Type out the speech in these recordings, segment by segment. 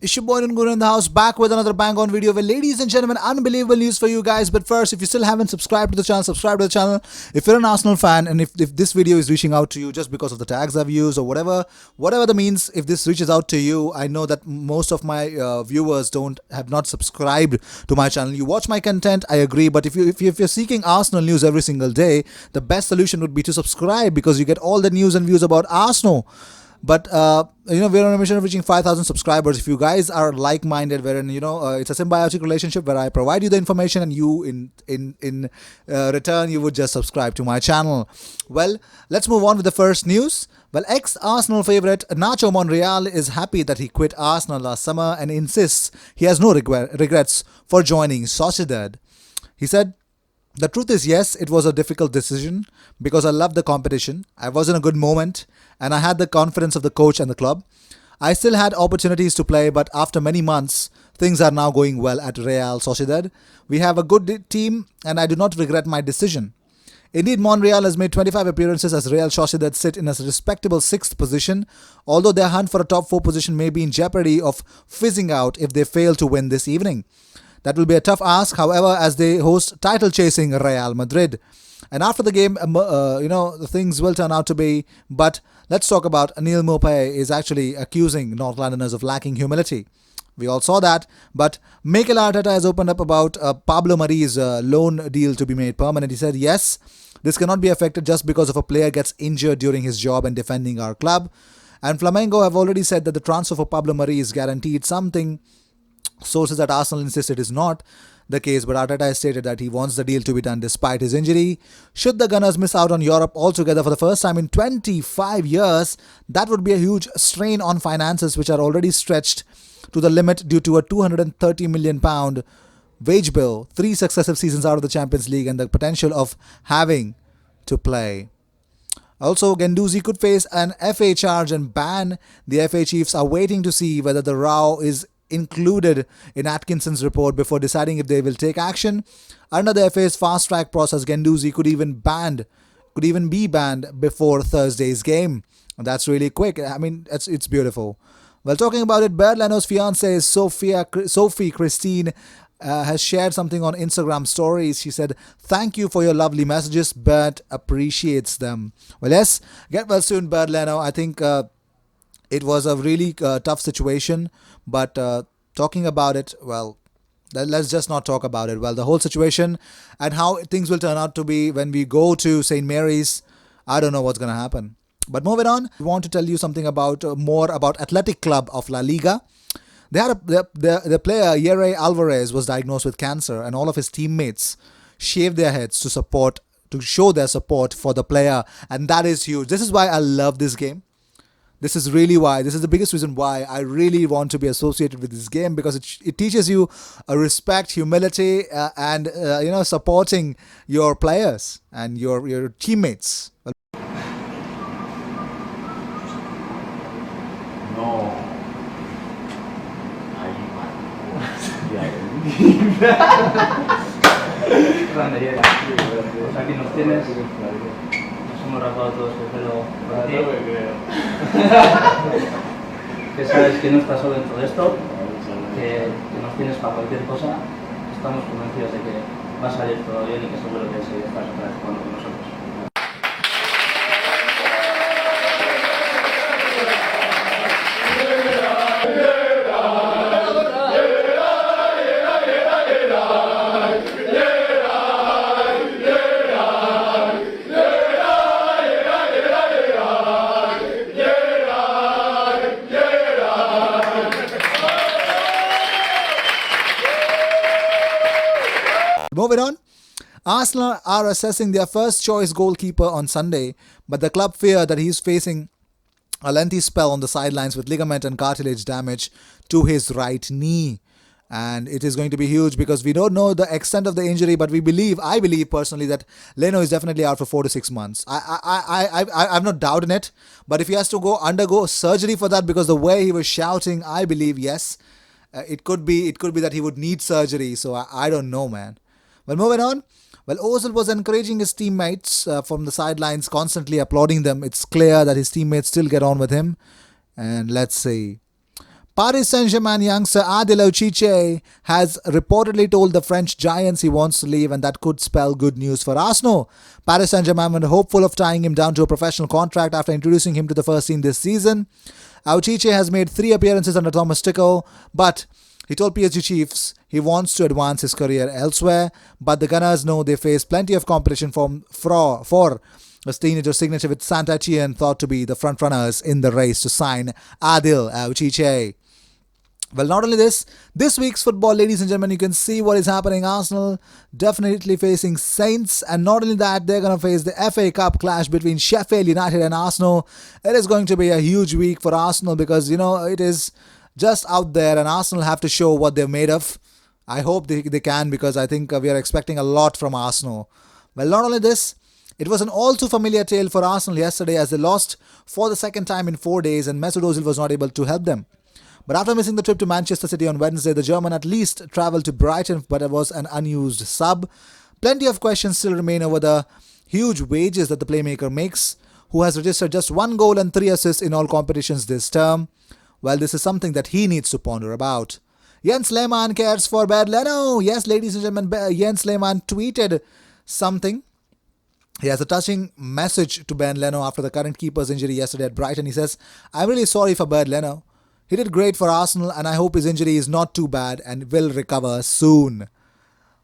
It's your boy Nunguru in the house, back with another bang on video where, ladies and gentlemen, unbelievable news for you guys. But first, if you still haven't subscribed to the channel, subscribe to the channel. If you're an Arsenal fan and if this video is reaching out to you just because of the tags I've used or whatever the means, if this reaches out to you, I know that most of my viewers have not subscribed to my channel. You watch my content, I agree, but if you're seeking Arsenal news every single day, the best solution would be to subscribe because you get all the news and views about Arsenal. But we're on a mission of reaching 5,000 subscribers. If you guys are like-minded, wherein it's a symbiotic relationship where I provide you the information and you in return you would just subscribe to my channel. Well, let's move on with the first news. Well, ex-Arsenal favorite Nacho Monreal is happy that he quit Arsenal last summer and insists he has no regrets for joining Sociedad. He said, "The truth is, yes, it was a difficult decision because I loved the competition. I was in a good moment and I had the confidence of the coach and the club. I still had opportunities to play, but after many months, things are now going well at Real Sociedad. We have a good team and I do not regret my decision." Indeed, Monreal has made 25 appearances as Real Sociedad sit in a respectable 6th position, although their hunt for a top 4 position may be in jeopardy of fizzing out if they fail to win this evening. That will be a tough ask, however, as they host title-chasing Real Madrid. And after the game, the things will turn out to be. But let's talk about Anil Maupay is actually accusing North Londoners of lacking humility. We all saw that. But Mikel Arteta has opened up about Pablo Mari's loan deal to be made permanent. He said, yes, this cannot be affected just because of a player gets injured during his job and defending our club. And Flamengo have already said that the transfer for Pablo Mari is guaranteed, something sources at Arsenal insist it is not the case, but Arteta has stated that he wants the deal to be done despite his injury. Should the Gunners miss out on Europe altogether for the first time in 25 years, that would be a huge strain on finances, which are already stretched to the limit due to a £230 million wage bill, 3 successive seasons out of the Champions League, and the potential of having to play. Also, Guendouzi could face an FA charge and ban. The FA chiefs are waiting to see whether the row is included in Atkinson's report before deciding if they will take action. Under the FA's fast-track process, Guendouzi could even be banned before Thursday's game. And that's really quick. I mean, it's beautiful. Well, talking about it, Bernd Leno's fiancée, Sophie Christine, has shared something on Instagram stories. She said, "Thank you for your lovely messages. Bernd appreciates them." Well, yes, get well soon, Bernd Leno. I think it was a really tough situation, but talking about it, well, let's just not talk about it. Well, the whole situation and how things will turn out to be when we go to St. Mary's, I don't know what's going to happen. But moving on, we want to tell you something about more about Athletic Club of La Liga. They had the player Yere Alvarez was diagnosed with cancer, and all of his teammates shaved their heads to show their support for the player, and that is huge. This is why I love this game. This is the biggest reason why I really want to be associated with this game, because it teaches you respect, humility, and supporting your players and your teammates. No. Grande, Yera. Pues aquí nos tienes. Nos hemos rapado todos el pelo por ti. No me creo. Que sabes que no estás solo en todo esto, que nos tienes para cualquier cosa. Estamos convencidos de que va a salir todo bien y que seguro que sí estás otra vez jugando con nosotros. Moving on, Arsenal are assessing their first choice goalkeeper on Sunday, but the club fear that he's facing a lengthy spell on the sidelines with ligament and cartilage damage to his right knee. And it is going to be huge because we don't know the extent of the injury, but I believe personally that Leno is definitely out for 4 to 6 months. I'm not doubting it, but if he has to undergo surgery for that, because the way he was shouting, I believe yes, it could be that he would need surgery. So I don't know, man. Well, moving on. Well, Ozil was encouraging his teammates from the sidelines, constantly applauding them. It's clear that his teammates still get on with him. And let's see. Paris Saint-Germain youngster Adil Auchiche has reportedly told the French giants he wants to leave, and that could spell good news for Arsenal. Paris Saint-Germain were hopeful of tying him down to a professional contract after introducing him to the first team this season. Auchiche has made 3 appearances under Thomas Tuchel, but he told PSG Chiefs he wants to advance his career elsewhere, but the Gunners know they face plenty of competition for a teenager signature, with Saint-Etienne thought to be the frontrunners in the race to sign Adil Auchiche. Well, not only this week's football, ladies and gentlemen, you can see what is happening. Arsenal definitely facing Saints, and not only that, they're going to face the FA Cup clash between Sheffield United and Arsenal. It is going to be a huge week for Arsenal because, it is just out there, and Arsenal have to show what they're made of. I hope they can, because I think we are expecting a lot from Arsenal. Well, not only this, it was an all too familiar tale for Arsenal yesterday as they lost for the second time in 4 days, and Mesut Ozil was not able to help them. But after missing the trip to Manchester City on Wednesday, the German at least travelled to Brighton, but it was an unused sub. Plenty of questions still remain over the huge wages that the playmaker makes, who has registered just 1 goal and 3 assists in all competitions this term. Well, this is something that he needs to ponder about. Jens Lehmann cares for Bernd Leno. Yes, ladies and gentlemen, Jens Lehmann tweeted something. He has a touching message to Bernd Leno after the current keeper's injury yesterday at Brighton. He says, "I'm really sorry for Bernd Leno. He did great for Arsenal, and I hope his injury is not too bad and will recover soon."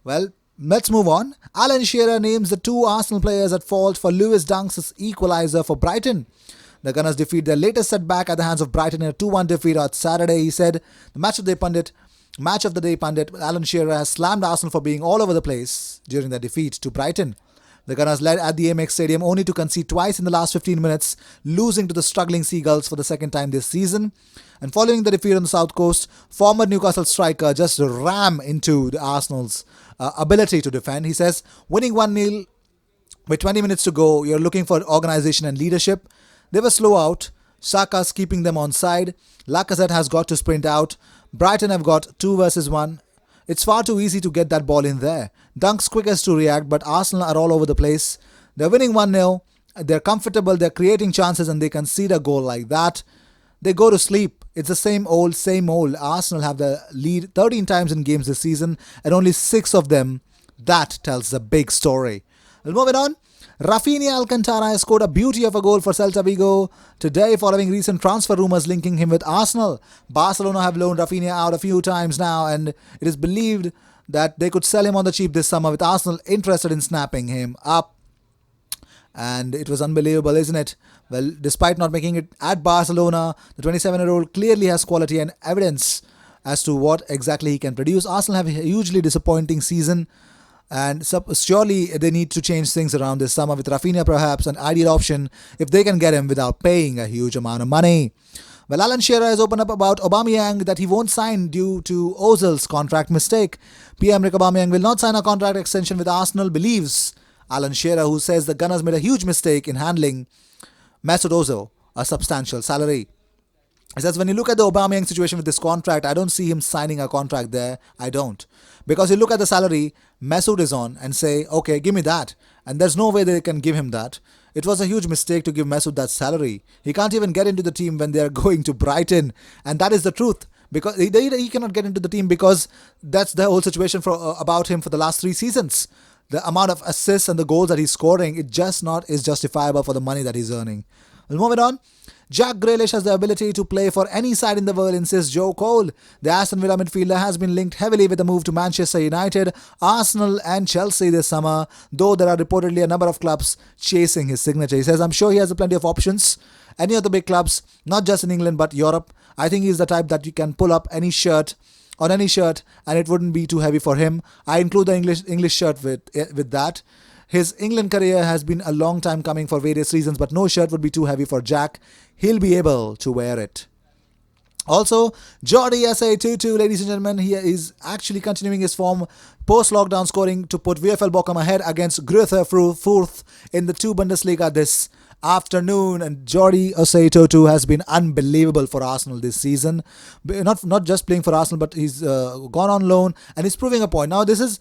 Well, let's move on. Alan Shearer names the 2 Arsenal players at fault for Lewis Dunk's equaliser for Brighton. The Gunners defeat their latest setback at the hands of Brighton in a 2-1 defeat on Saturday. He said, the match of the day pundit Alan Shearer has slammed Arsenal for being all over the place during their defeat to Brighton. The Gunners led at the Amex Stadium only to concede twice in the last 15 minutes, losing to the struggling Seagulls for the second time this season. And following the defeat on the South Coast, former Newcastle striker just rammed into the Arsenal's ability to defend. He says, winning 1-0 with 20 minutes to go, you're looking for organisation and leadership. They were slow out. Saka's keeping them on side. Lacazette has got to sprint out. Brighton have got 2 versus 1. It's far too easy to get that ball in there. Dunk's quickest to react, but Arsenal are all over the place. They're winning 1-0. They're comfortable. They're creating chances, and they concede a goal like that. They go to sleep. It's the same old. Arsenal have the lead 13 times in games this season, and only 6 of them. That tells the big story. Well, moving on. Rafinha Alcantara has scored a beauty of a goal for Celta Vigo today following recent transfer rumours linking him with Arsenal. Barcelona have loaned Rafinha out a few times now, and it is believed that they could sell him on the cheap this summer, with Arsenal interested in snapping him up. And it was unbelievable, isn't it? Well, despite not making it at Barcelona, the 27-year-old clearly has quality and evidence as to what exactly he can produce. Arsenal have a hugely disappointing season, and surely they need to change things around this summer, with Rafinha perhaps an ideal option if they can get him without paying a huge amount of money. Well, Alan Shearer has opened up about Aubameyang that he won't sign due to Ozil's contract mistake. PM-Emerick Aubameyang will not sign a contract extension with Arsenal, believes Alan Shearer, who says the Gunners made a huge mistake in handling Mesut Ozil a substantial salary. He says, when you look at the Aubameyang situation with this contract, I don't see him signing a contract there. I don't. Because you look at the salary Mesut is on and say, okay, give me that. And there's no way they can give him that. It was a huge mistake to give Mesut that salary. He can't even get into the team when they're going to Brighton. And that is the truth. Because he cannot get into the team because that's the whole situation about him for the last 3 seasons. The amount of assists and the goals that he's scoring, it just not is justifiable for the money that he's earning. Well, moving on. Jack Grealish has the ability to play for any side in the world, insists Joe Cole. The Aston Villa midfielder has been linked heavily with a move to Manchester United, Arsenal and Chelsea this summer, though there are reportedly a number of clubs chasing his signature. He says, I'm sure he has plenty of options. Any of the big clubs, not just in England but Europe. I think he's the type that you can pull up any shirt on any shirt and it wouldn't be too heavy for him. I include the English shirt with that. His England career has been a long time coming for various reasons, but no shirt would be too heavy for Jack. He'll be able to wear it. Also, Jordi SA22, ladies and gentlemen, he is actually continuing his form post-lockdown, scoring to put VfL Bochum ahead against Greuther Fürth in the 2 Bundesliga this afternoon. And Jordi Osato too has been unbelievable for Arsenal this season. Not just playing for Arsenal, but he's gone on loan and he's proving a point. Now this is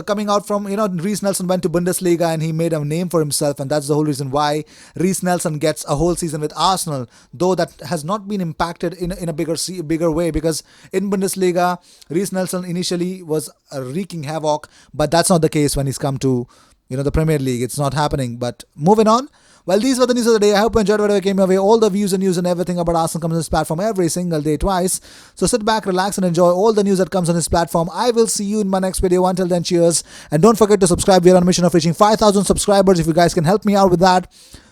coming out from, Reece Nelson went to Bundesliga and he made a name for himself, and that's the whole reason why Reece Nelson gets a whole season with Arsenal. Though that has not been impacted in a bigger way, because in Bundesliga Reece Nelson initially was wreaking havoc, but that's not the case when he's come to the Premier League. It's not happening. But moving on. Well, these were the news of the day. I hope you enjoyed whatever came your way. All the views and news and everything about Arsenal comes on this platform every single day, twice. So sit back, relax, and enjoy all the news that comes on this platform. I will see you in my next video. Until then, cheers. And don't forget to subscribe. We are on a mission of reaching 5,000 subscribers. If you guys can help me out with that,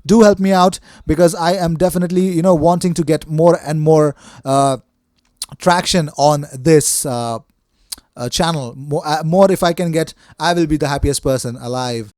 do help me out, because I am definitely, wanting to get more and more traction on this channel. More if I can get, I will be the happiest person alive.